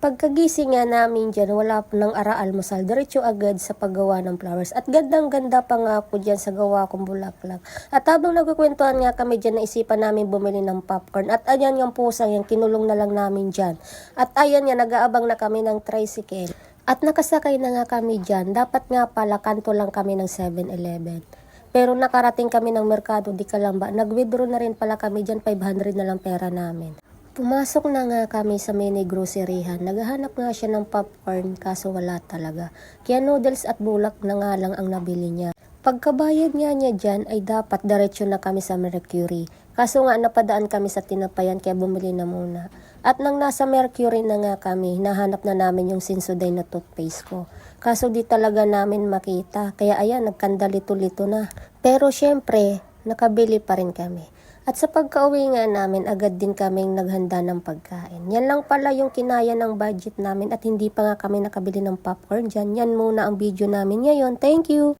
Pagkagising nga namin dyan, wala pa ng almusal, diretso agad sa paggawa ng flowers. At gandang-ganda pa nga ako dyan sa gawa kong bulaklak. At habang nagkukwentuhan nga kami dyan, naisipan namin bumili ng popcorn. At ayan yung pusang yung kinulong na lang namin dyan. At ayan nga, nag-aabang na kami ng tricycle. At nakasakay na nga kami dyan. Dapat nga pala, kanto lang kami ng 7-Eleven. Pero nakarating kami ng Merkado di Calamba. Nag-withdraw na rin pala kami dyan, 500 na lang pera namin. Pumasok na nga kami sa mini groceryhan. Naghahanap nga siya ng popcorn kaso wala talaga. Kaya noodles at bulak na nga lang ang nabili niya. Pagkabayad nga niya dyan ay dapat diretso na kami sa Mercury. Kaso nga napadaan kami sa Tinapayan kaya bumili na muna. At nang nasa Mercury na nga kami, nahanap na namin yung Sensodyne na toothpaste ko. Kaso di talaga namin makita. Kaya ayan, nagkandalito-lito na. Pero syempre, nakabili pa rin kami. At sa pagka-uwi nga namin, agad din kaming naghanda ng pagkain. Yan lang pala yung kinaya ng budget namin at hindi pa nga kami nakabili ng popcorn dyan. Yan muna ang video namin ngayon. Thank you!